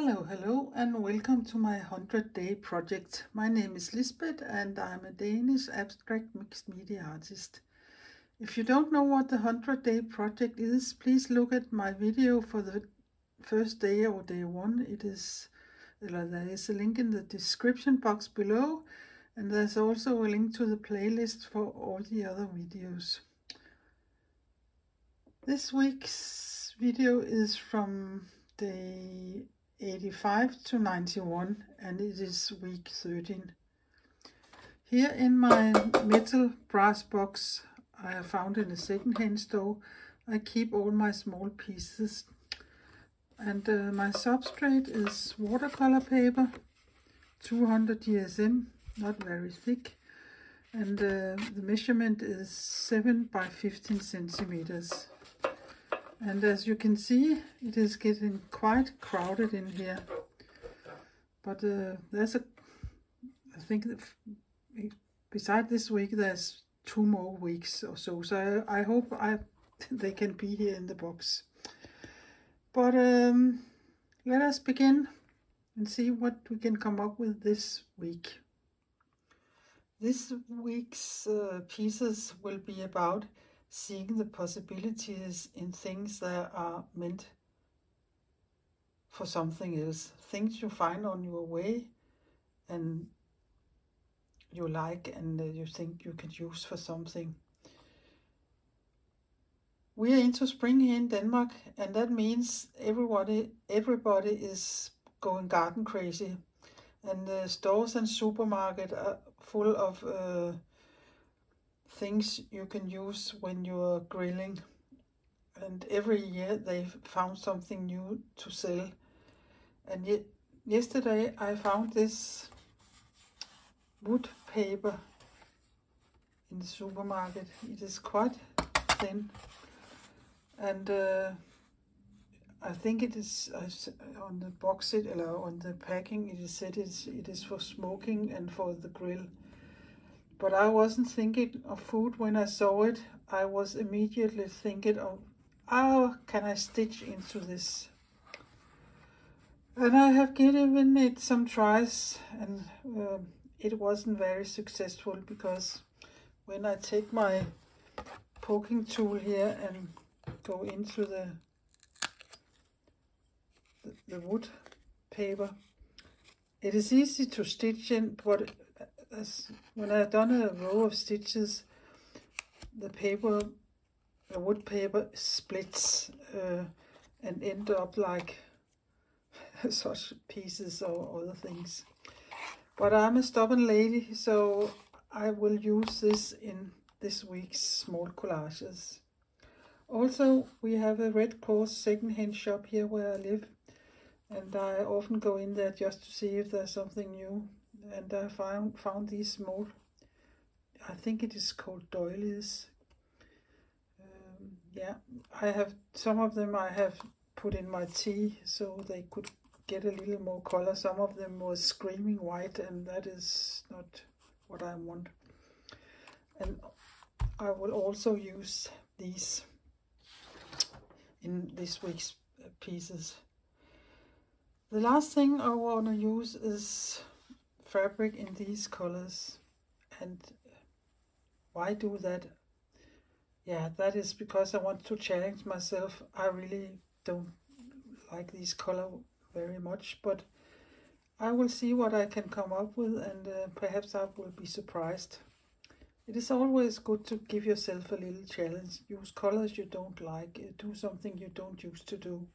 Hello, and welcome to my 100-day project. My name is Lisbeth, and I'm a Danish abstract mixed media artist. If you don't know what the 100-day project is, please look at my video for the first day or day one. There is a link in the description box below, and there's also a link to the playlist for all the other videos. This week's video is from day 85 to 91, and it is week 13. Here in my metal brass box I have found in a second-hand store, I keep all my small pieces, and my substrate is watercolor paper, 200 GSM, not very thick, and the measurement is 7 by 15 centimeters. And as you can see, it is getting quite crowded in here. But I think beside this week, there's 2 more weeks or so. So I hope they can be here in the box. But let us begin and see what we can come up with this week. This week's pieces will be about seeing the possibilities in things that are meant for something else. Things you find on your way and you like and you think you can use for something. We are into spring here in Denmark, and that means everybody is going garden crazy. And the stores and supermarket are full of things you can use when you're grilling, and every year they've found something new to sell. And yesterday I found this wood paper in the supermarket. It is quite thin, and I think it is on the box on the packing it is said it is for smoking and for the grill. But I wasn't thinking of food when I saw it. I was immediately thinking of, how can I stitch into this? And I have given it some tries, and it wasn't very successful, because when I take my poking tool here and go into the wood paper, it is easy to stitch in, but when I've done a row of stitches, the wood paper splits and end up like such pieces or other things. But I'm a stubborn lady, so I will use this in this week's small collages. Also, we have a Red Cross second-hand shop here where I live, and I often go in there just to see if there's something new. And I found these small, I think it is called doilies. Yeah, I have some of them I have put in my tea so they could get a little more color. Some of them was screaming white, and that is not what I want. And I will also use these in this week's pieces. The last thing I want to use is fabric in these colors. And why do that? Yeah, that is because I want to challenge myself. I really don't like these colors very much, but I will see what I can come up with, and perhaps I will be surprised. It is always good to give yourself a little challenge. Use colors you don't like, do something you don't used to do,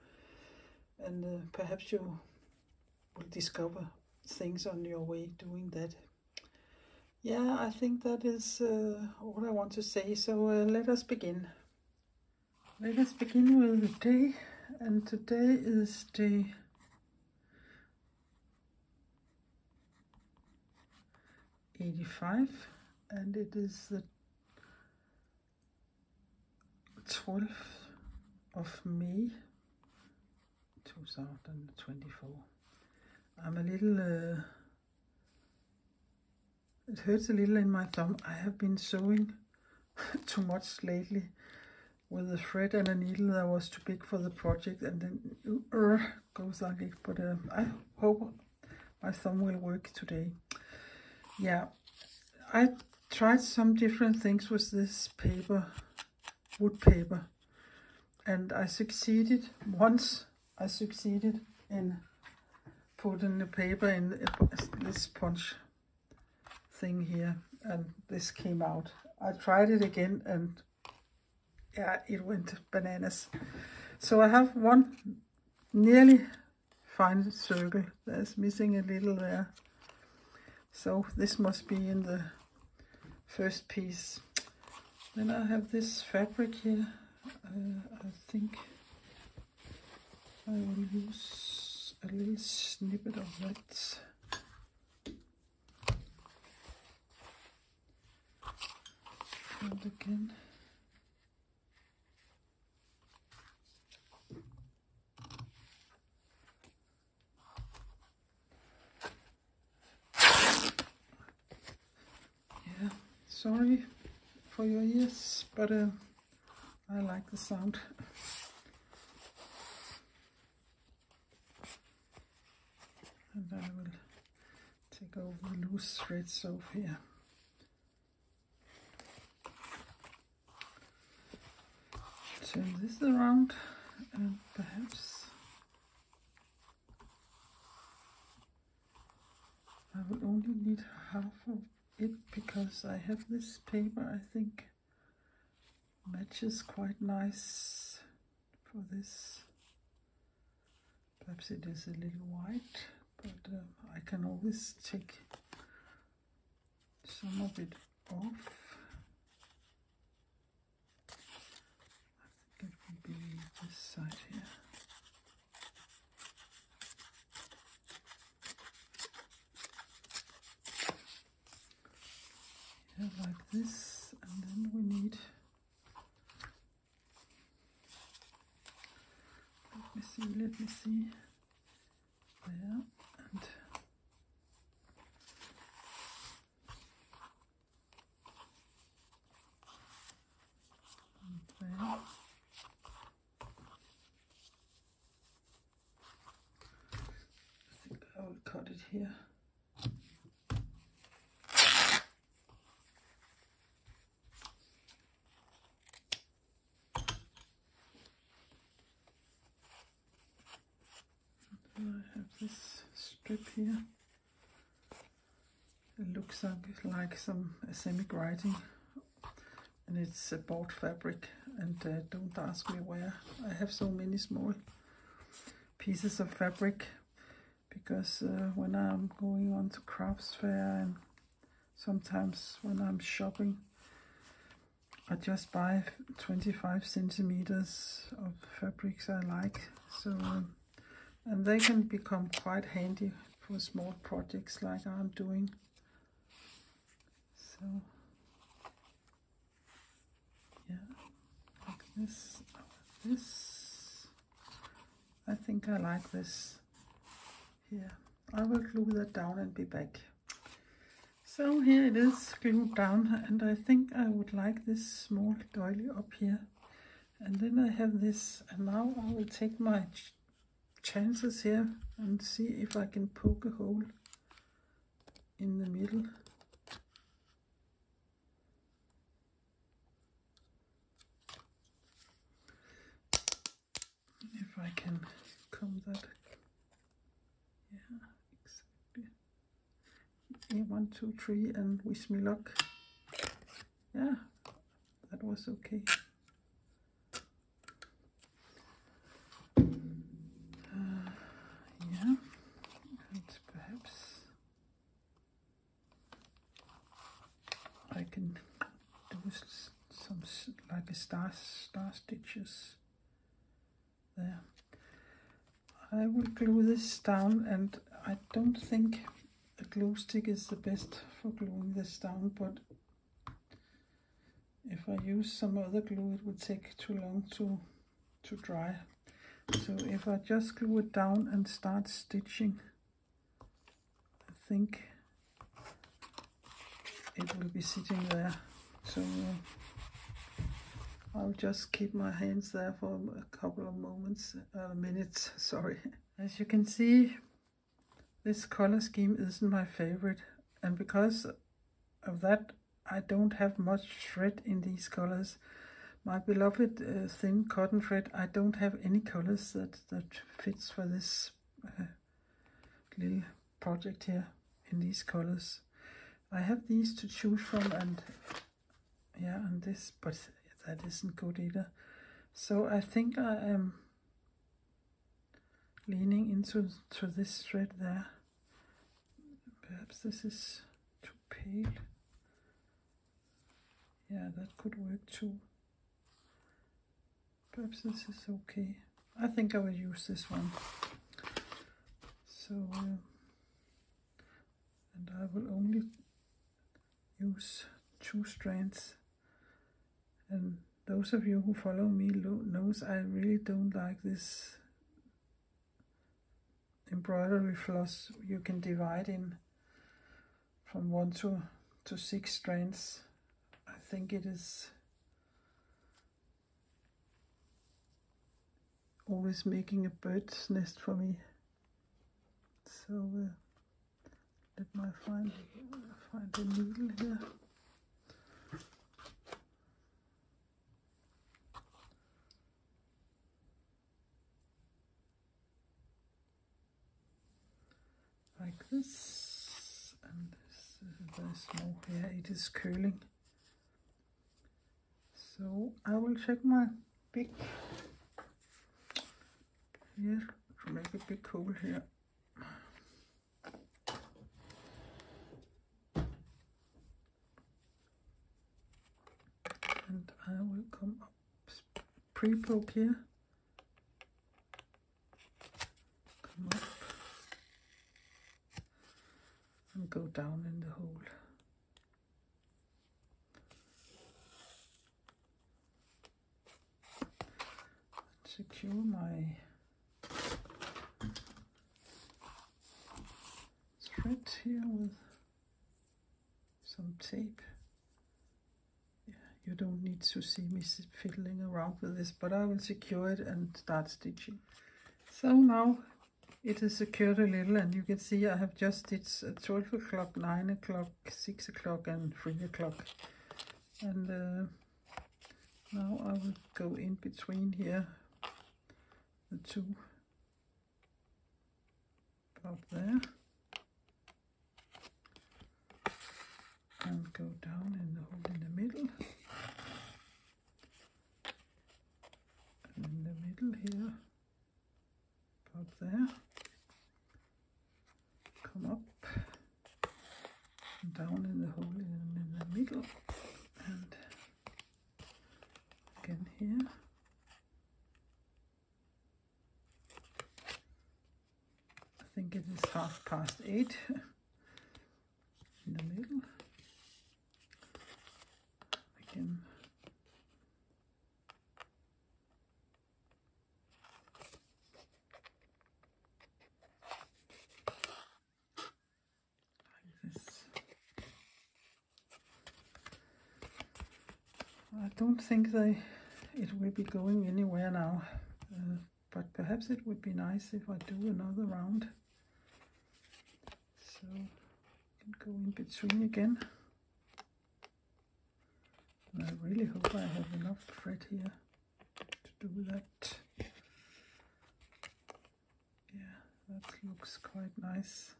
and perhaps you will discover things on your way doing that. Yeah, I think that is all I want to say, so let us begin. Let us begin with the day, and today is day 85, and it is the 12th of May 2024. I'm a little, it hurts a little in my thumb. I have been sewing too much lately. with a thread and a needle that was too big for the project, and then goes like it. But I hope my thumb will work today. Yeah, I tried some different things with this paper, wood paper, and I succeeded. Once I succeeded in putting the paper in this punch thing here, and this came out. I tried it again, and yeah, it went bananas. So I have one nearly fine circle. There's missing a little there. So this must be in the first piece. Then I have this fabric here. I think I will use a little snippet of that. And again. Yeah, sorry for your ears, but I like the sound. And I will take over the loose threads off here. Turn this around, and perhaps I will only need half of it, because I have this paper I think matches quite nice for this. Perhaps it is a little white, but I can always take some of it off. I think it will be this side here. Yeah, like this, and then we need, let me see, there, and there. I think I will cut it here. I have this strip here. It looks like some acrylic writing, and it's a bought fabric, and don't ask me where. I have so many small pieces of fabric, because when I'm going on to crafts fair, and sometimes when I'm shopping, I just buy 25 centimeters of fabrics I like. So and they can become quite handy for small projects like I'm doing. So yeah, like this. I think I like this here. I will glue that down and be back. So here it is glued down, and I think I would like this small doily up here. And then I have this, and now I will take my chances here and see if I can poke a hole in the middle. If I can comb that. Yeah, exactly. 1, 2, 3, and wish me luck. Yeah, that was okay. Yeah, and perhaps I can do some like a star stitches there. I will glue this down, and I don't think a glue stick is the best for gluing this down, but if I use some other glue it would take too long to dry. So if I just glue it down and start stitching, I think it will be sitting there. So I'll just keep my hands there for a couple of minutes, sorry. As you can see, this color scheme isn't my favorite, and because of that I don't have much thread in these colors. My beloved thin cotton thread, I don't have any colors that fits for this little project here in these colors. I have these to choose from, and yeah, and this, but that isn't good either. So I think I am leaning into this thread there. Perhaps this is too pale. Yeah, that could work too. Perhaps this is okay. I think I will use this one. So, and I will only use 2 strands. And those of you who follow me knows I really don't like this embroidery floss. You can divide in from 1 to 6 strands. I think it is always making a bird's nest for me. So let me find a needle here. Like this, and this is very small here. It is curling. So I will check my big here to make a big hole here. And I will come up, pre-poke here, come up and go down in the hole. Secure my thread here with some tape. Yeah, you don't need to see me fiddling around with this, but I will secure it and start stitching. So now it is secured a little, and you can see I have just stitched at 12 o'clock, 9 o'clock, 6 o'clock and 3 o'clock. And now I will go in between here, the 2 about there, and go down in the hole in the middle, and in the middle here, about there, come up and down in the hole in the middle, and again here. I think it is 8:30 in the middle. Again. Like this. I don't think it will be going anywhere now, but perhaps it would be nice if I do another round. So I can go in between again. And I really hope I have enough thread here to do that. Yeah, that looks quite nice.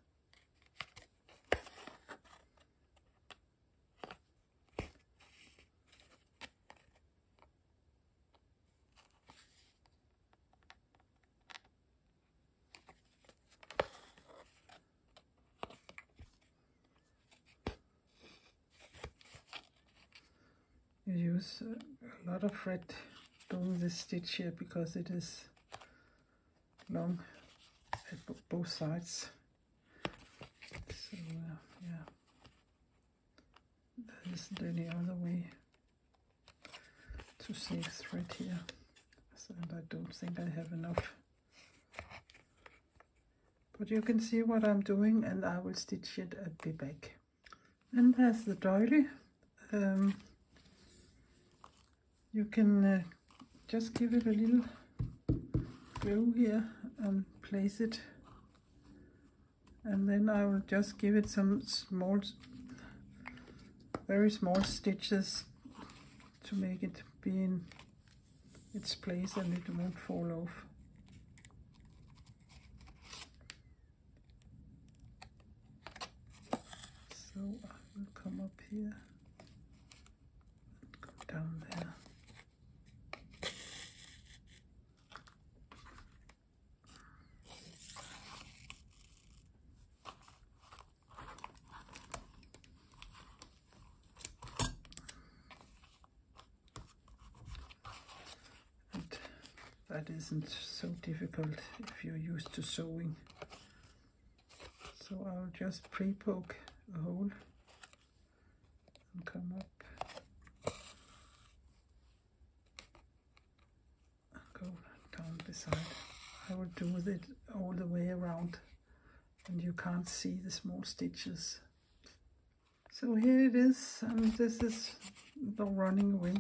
You use a lot of thread doing this stitch here because it is long at both sides. So yeah, there isn't any other way to save thread here. So, and I don't think I have enough. But you can see what I'm doing, and I will stitch it at the back. And there's the doily. You can just give it a little glue here and place it, and then I will just give it some small, very small stitches to make it be in its place and it won't fall off. So I will come up here and go down there. That isn't so difficult if you're used to sewing. So I'll just pre-poke a hole and come up and go down the side. I will do it all the way around and you can't see the small stitches. So here it is, and this is the running away.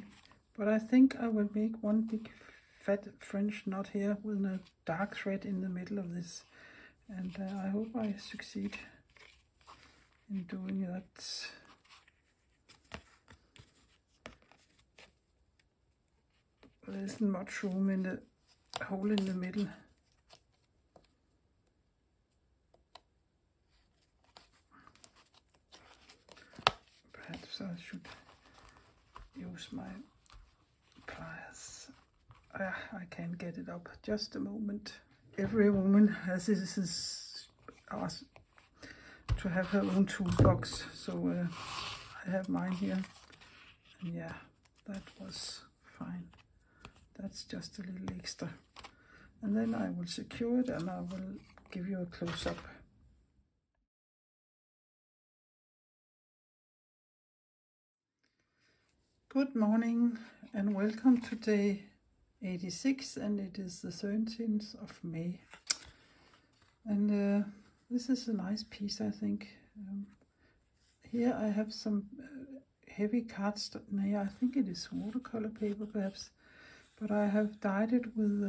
But I think I will make one big fat French knot here with a dark thread in the middle of this, and I hope I succeed in doing that. There isn't much room in the hole in the middle. Perhaps I should use my pliers. I can't get it up. Just a moment. Every woman has this asked to have her own toolbox, so I have mine here. And yeah, that was fine. That's just a little extra. And then I will secure it and I will give you a close-up. Good morning and welcome to day 86, and it is the 13th of May. And this is a nice piece, I think. Here I have some heavy cardstock. No, I think it is watercolor paper perhaps, but I have dyed it with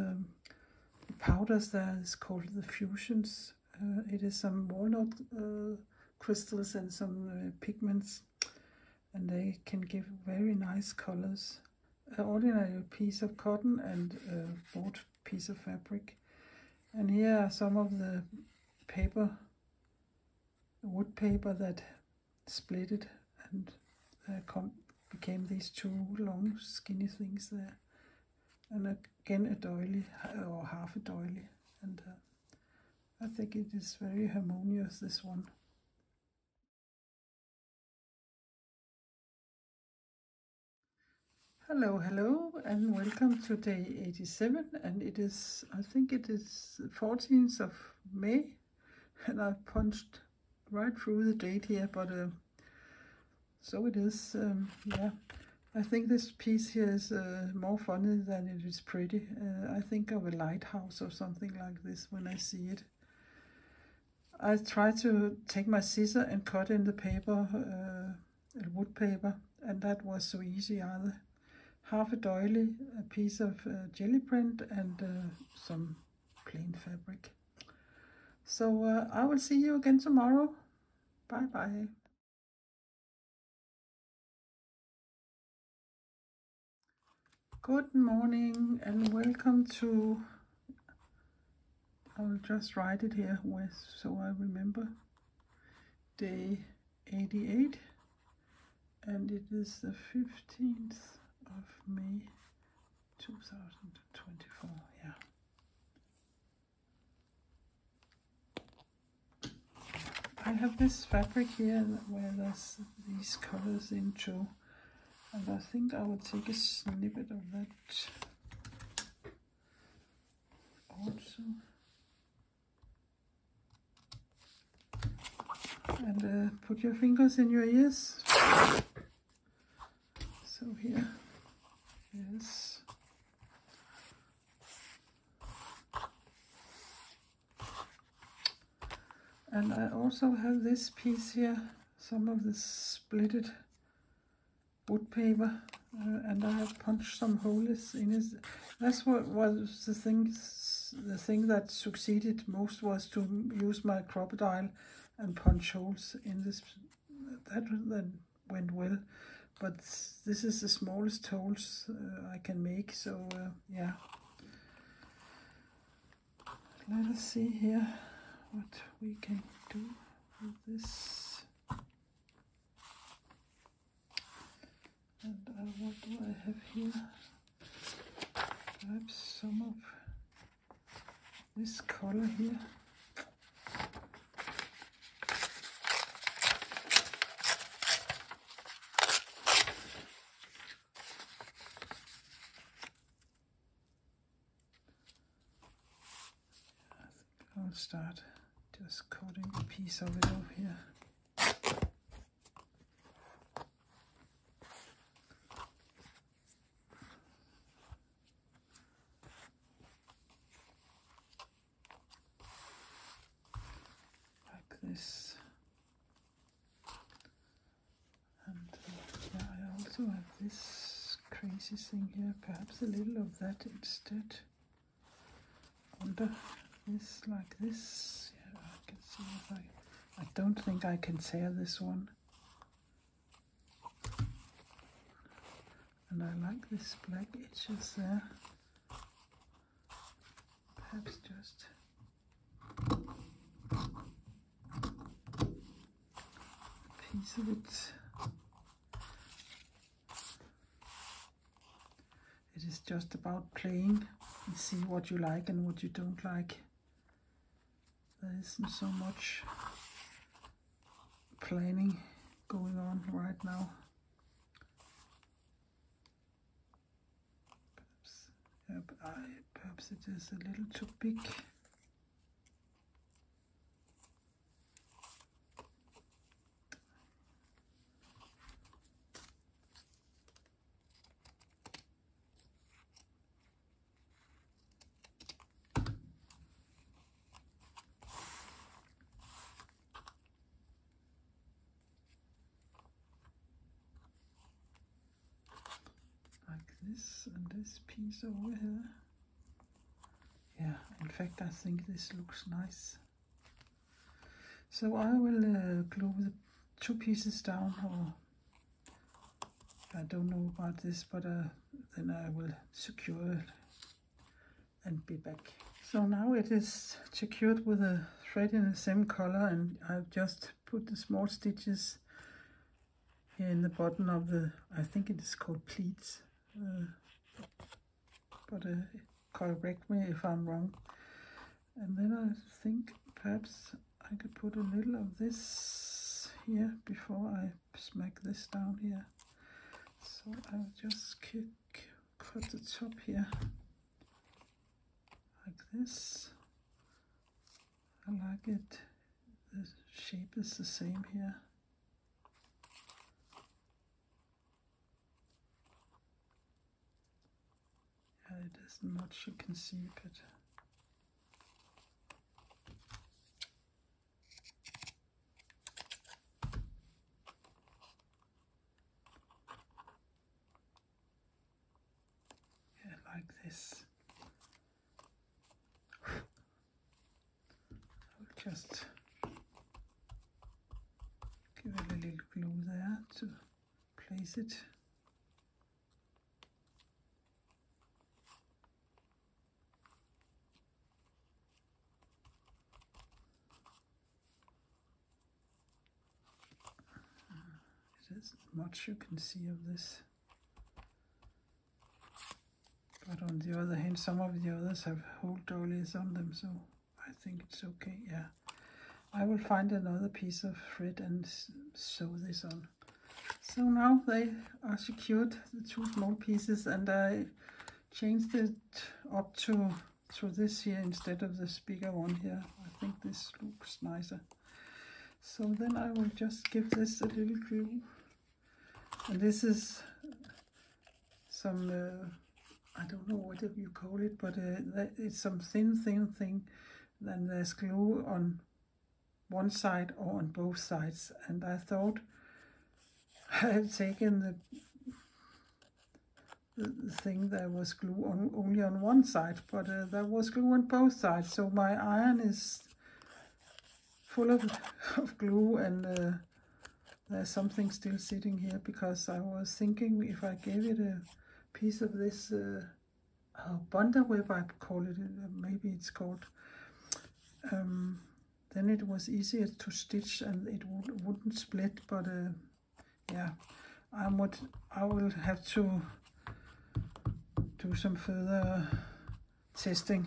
powders that is called the fusions. It is some walnut crystals and some pigments, and they can give very nice colors. Ordinary piece of cotton and a board piece of fabric. And here are some of the paper, wood paper that split it and became these two long skinny things there. And again a doily or half a doily. And I think it is very harmonious, this one. Hello and welcome to day 87, and it is, I think it is 14th of May, and I've punched right through the date here, but so it is. Yeah, I think this piece here is more funny than it is pretty. I think of a lighthouse or something like this when I see it. I tried to take my scissor and cut in the paper, wood paper, and that was so easy either. Half a doily, a piece of jelly print, and some plain fabric. So I will see you again tomorrow. Bye bye. Good morning and welcome to, I will just write it here so I remember, day 88, and it is the 15th of May 2024. Yeah. I have this fabric here where there's these colors into, and I think I will take a snippet of that also. And put your fingers in your ears. So here. Yes. And I also have this piece here, some of the splitted wood paper and I have punched some holes in it. That's what was the thing that succeeded most, was to use my crocodile and punch holes in this. That went well, but this is the smallest holes I can make, so yeah. Let us see here what we can do with this. And what do I have here? Perhaps some of this color here. I'll start just cutting a piece of it off here. Like this. And yeah, I also have this crazy thing here, perhaps a little of that instead. Under this, like this. Yeah, I can see if I don't think I can tear this one. And I like this black edges there. Perhaps just a piece of it. It is just about playing and see what you like and what you don't like. There isn't so much planning going on right now. Perhaps it is a little too big. This and this piece over here. Yeah, in fact I think this looks nice. So I will glue the two pieces down, or I don't know about this, but then I will secure it and be back. So now it is secured with a thread in the same color, and I've just put the small stitches here in the bottom of the, I think it is called pleats. But correct me if I'm wrong. And then I think perhaps I could put a little of this here before I smack this down here. So I'll just cut the top here like this. I like it. The shape is the same here. It isn't much you can see, but yeah, like this. I'll just give it a little glue there to place it. There's much you can see of this, but on the other hand, some of the others have whole doilies on them, so I think it's okay. Yeah, I will find another piece of thread and sew this on. So now they are secured, the two small pieces, and I changed it up to this here instead of this bigger one here. I think this looks nicer. So then I will just give this a little glue. And this is some, I don't know what you call it, but it's some thin thing. Then there's glue on one side or on both sides. And I thought I had taken the thing that was glue on only on one side, but there was glue on both sides, so my iron is full of glue, and there's something still sitting here because I was thinking if I gave it a piece of this Bondaweb, I call it, maybe it's called, then it was easier to stitch and it wouldn't split, but yeah, I will have to do some further testing.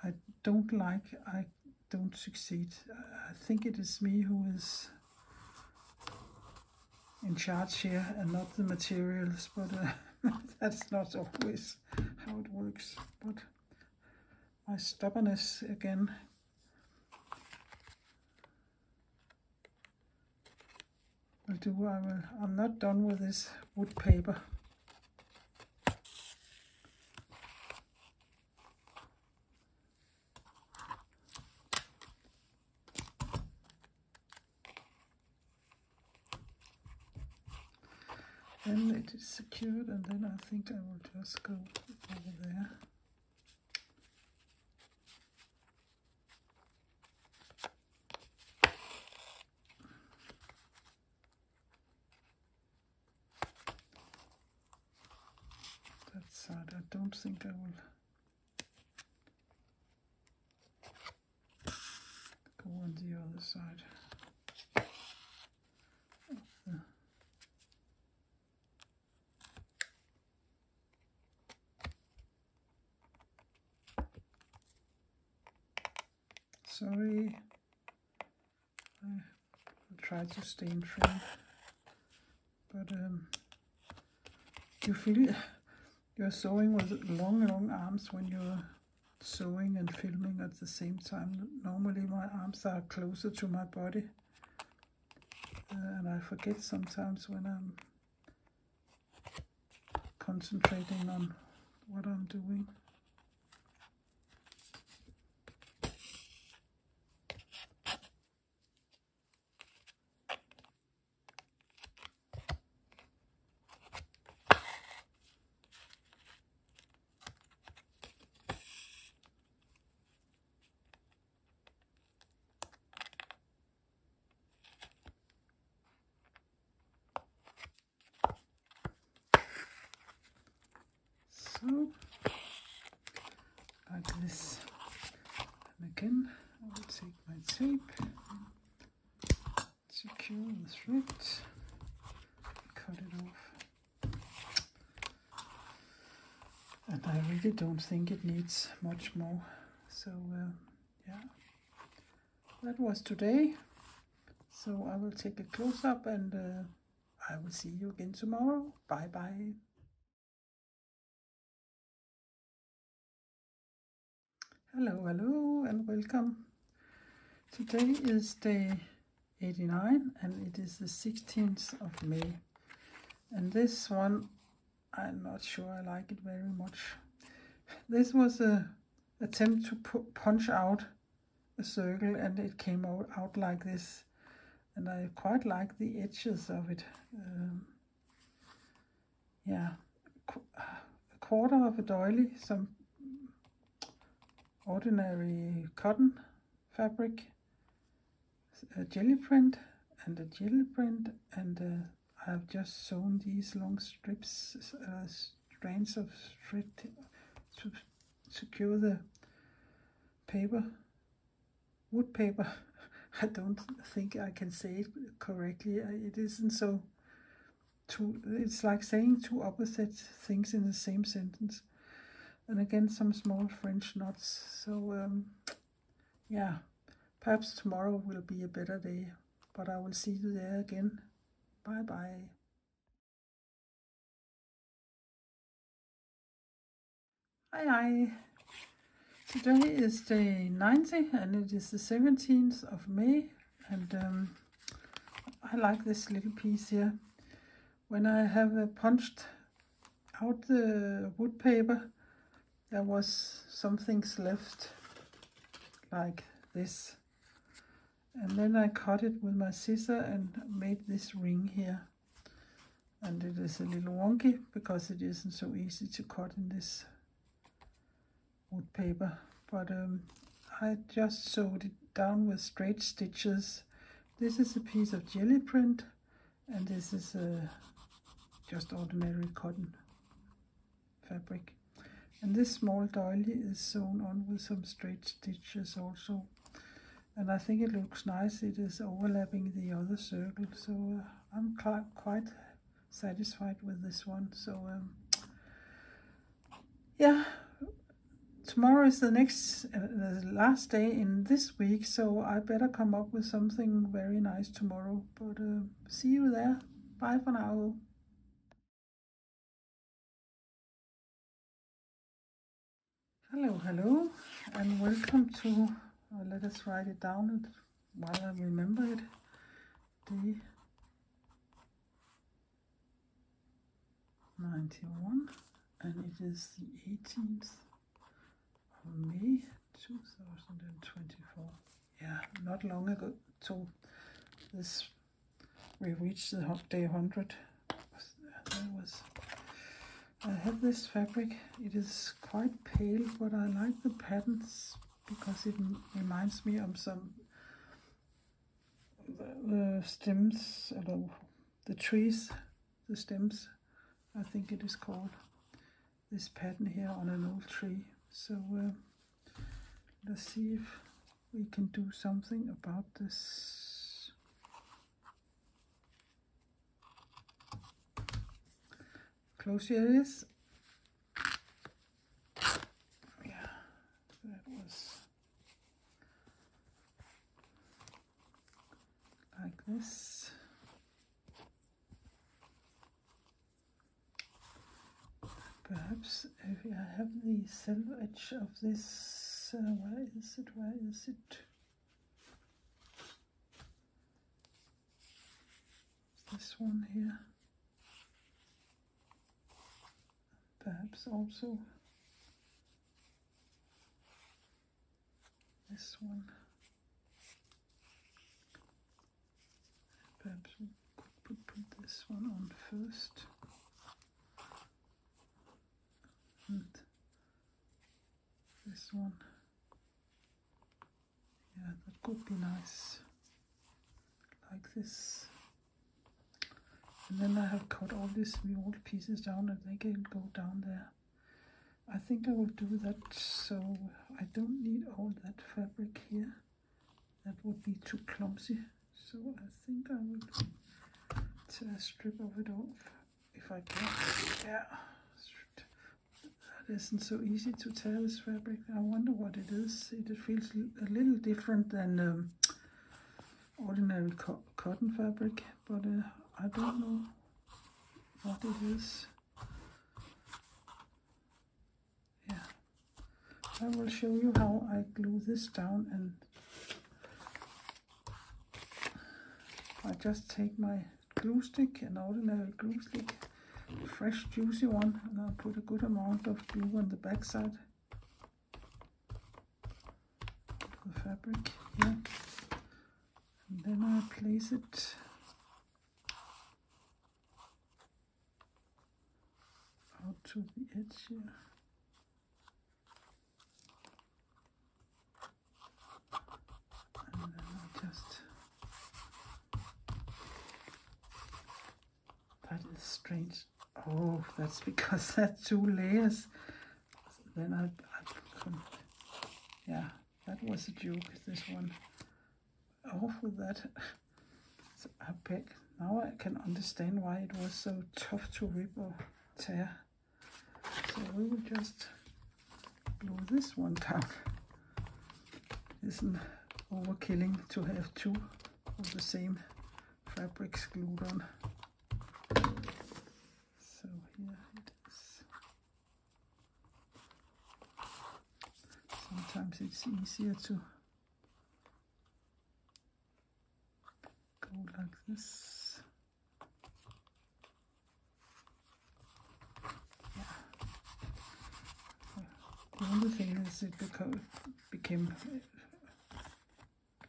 I don't succeed. I think it is me who is in charge here and not the materials, but that's not always how it works. But my stubbornness again. Will do. I'm not done with this wood paper. Then it is secured, and then I think I will just go over there. That side, I don't think I will go on the other side. Sorry, I will try to stay in frame, but you feel you're sewing with long arms when you're sewing and filming at the same time. Normally my arms are closer to my body, and I forget sometimes when I'm concentrating on what I'm doing. So, like this, and again I will take my tape, secure the thread, cut it off, and I really don't think it needs much more, so yeah, that was today. So I will take a close-up, and I will see you again tomorrow. Bye bye. Hello and welcome. Today is day 89 and it is the 16th of May. And this one, I'm not sure I like it very much. This was a attempt to punch out a circle, and it came out like this. And I quite like the edges of it. Yeah, a quarter of a doily, some ordinary cotton fabric, a jelly print and a jelly print, and I have just sewn these long strips, strands of thread to secure the paper, wood paper. I don't think I can say it correctly. It isn't so it's like saying two opposite things in the same sentence. And again, some small French knots. So yeah, perhaps tomorrow will be a better day, but I will see you there again. Bye bye. Hi. Today is day 90 and it is the 17th of May, and I like this little piece here. When I have punched out the wood paper, there was some things left like this, and then I cut it with my scissor and made this ring here. and it is a little wonky because it isn't so easy to cut in this wood paper, but I just sewed it down with straight stitches. This is a piece of jelly print, and this is just ordinary cotton fabric. And this small doily is sewn on with some straight stitches also. And I think it looks nice. It is overlapping the other circle, so I'm quite satisfied with this one. So yeah, tomorrow is the last day in this week, so I better come up with something very nice tomorrow. But see you there. Bye for now. Hello, and welcome to, let us write it down while I remember it, day 91, and it is the 18th of May 2024. Yeah, not long ago, so we reached the day 100. I have this fabric. It is quite pale, but I like the patterns because it reminds me of some the stems, the trees, the stems, I think it is called. This pattern here on an old tree. So let's see if we can do something about this. Close your ears. Yeah, that was like this. Perhaps if I have the silver edge of this, where is it? Where is it? This one here. Perhaps also this one. Perhaps we could put this one on first. And this one. Yeah, that could be nice. Like this. And then I have cut all these old pieces down and they can go down there. I think I will do that, so I don't need all that fabric here. That would be too clumsy. So I think I will tear a strip of it off if I can. Yeah, that isn't so easy to tear this fabric. I wonder what it is. It feels a little different than ordinary cotton fabric, but I don't know what it is. Yeah, I will show you how I glue this down, and I just take my glue stick, an ordinary glue stick, a fresh juicy one, and I'll put a good amount of glue on the back side of the fabric here, and then I place it out to the edge here. And then I just, that is strange. Oh, that's because that's 2 layers. Then I yeah, that was a joke, this one. Off with that. So now I can understand why it was so tough to rip or tear. So we will just glue this one down. Isn't overkilling to have 2 of the same fabrics glued on. So here it is. Sometimes it's easier to go like this. The only thing is it became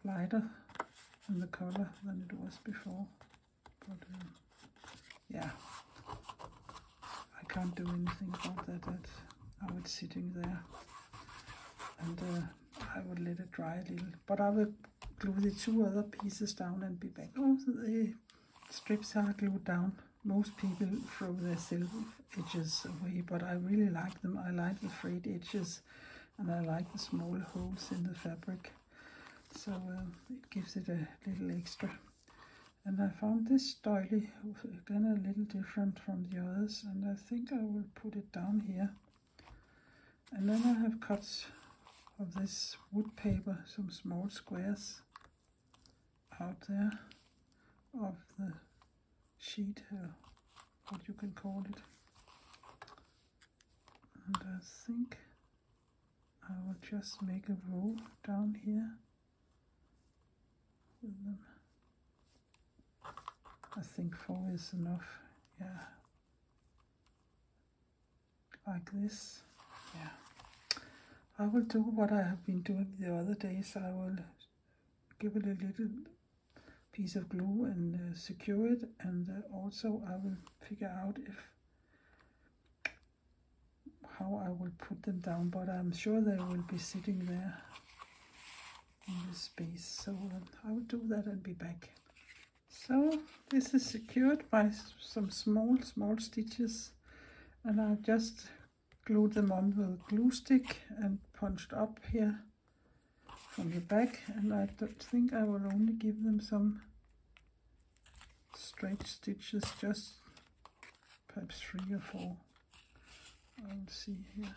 lighter in the color than it was before. But yeah, can't do anything about that. Now it's sitting there, and I will let it dry a little. But I will glue the 2 other pieces down and be back. Oh, the strips are glued down. Most people throw their silk edges away, but I really like them. I like the frayed edges, and I like the small holes in the fabric. So it gives it a little extra. And I found this doily, again a little different from the others, and I think I will put it down here. And then I have cuts of this wood paper, some small squares out there of the sheet, what you can call it. And I think I will just make a row down here with them. I think 4 is enough, yeah, like this, yeah. I will do what I have been doing the other days. I will give it a little piece of glue and secure it, and also I will figure out how I will put them down, but I'm sure they will be sitting there in this space, so I will do that and be back. So this is secured by some small stitches, and I just glued them on with a glue stick and punched up here from the back, and I think I will only give them some straight stitches, just perhaps 3 or 4. I'll see here.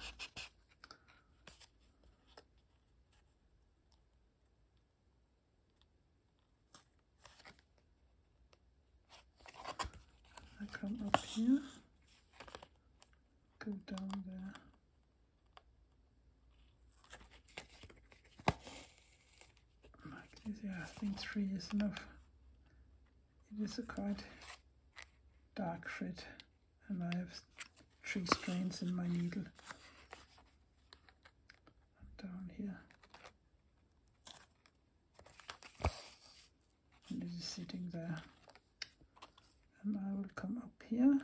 I come up here, go down there. Like this, yeah, I think 3 is enough. It is a quite dark thread, and I have 3 strands in my needle. And down here. And it is sitting there. And I will come up here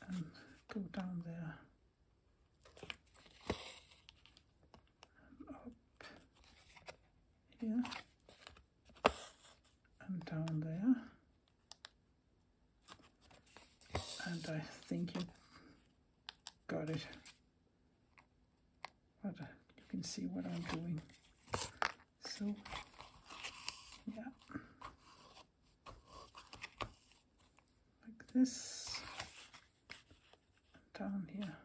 and go down there. And up here. And down there. And I think you got it. But you can see what I'm doing. So, yeah. This down here.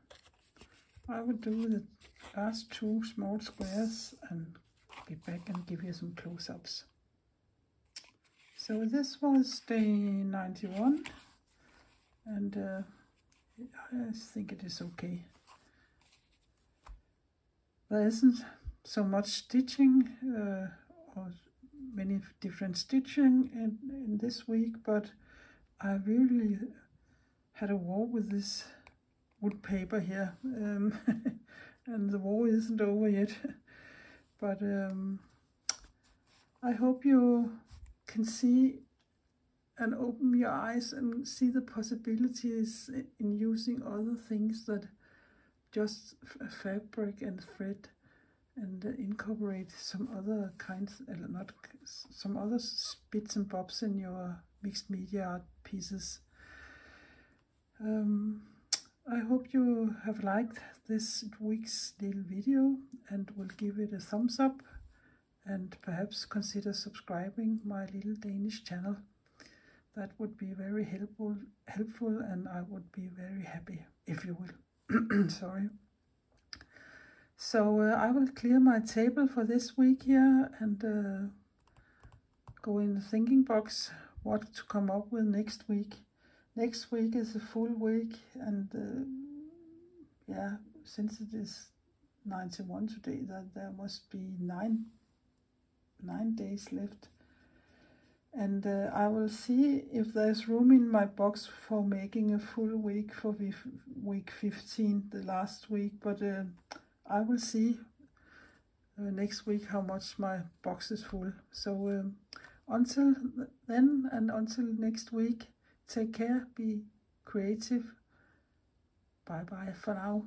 I will do the last 2 small squares and get back and give you some close-ups. So this was day 91, and I think it is okay. There isn't so much stitching or many different stitching in this week, but I really had a war with this wood paper here, and the war isn't over yet. But I hope you can see and open your eyes and see the possibilities in using other things that just fabric and thread, and incorporate some other kinds, not some other bits and bobs in your mixed media art pieces. I hope you have liked this week's little video and will give it a thumbs up, and perhaps consider subscribing my little Danish channel. That would be very helpful, and I would be very happy if you will. Sorry. So I will clear my table for this week here and go in the thinking box what to come up with next week. Next week is a full week, and yeah, since it is 91 today, that there must be nine days left. And I will see if there's room in my box for making a full week for week 15, the last week, but I will see next week how much my box is full. So until then, and until next week, take care, be creative. Bye bye for now.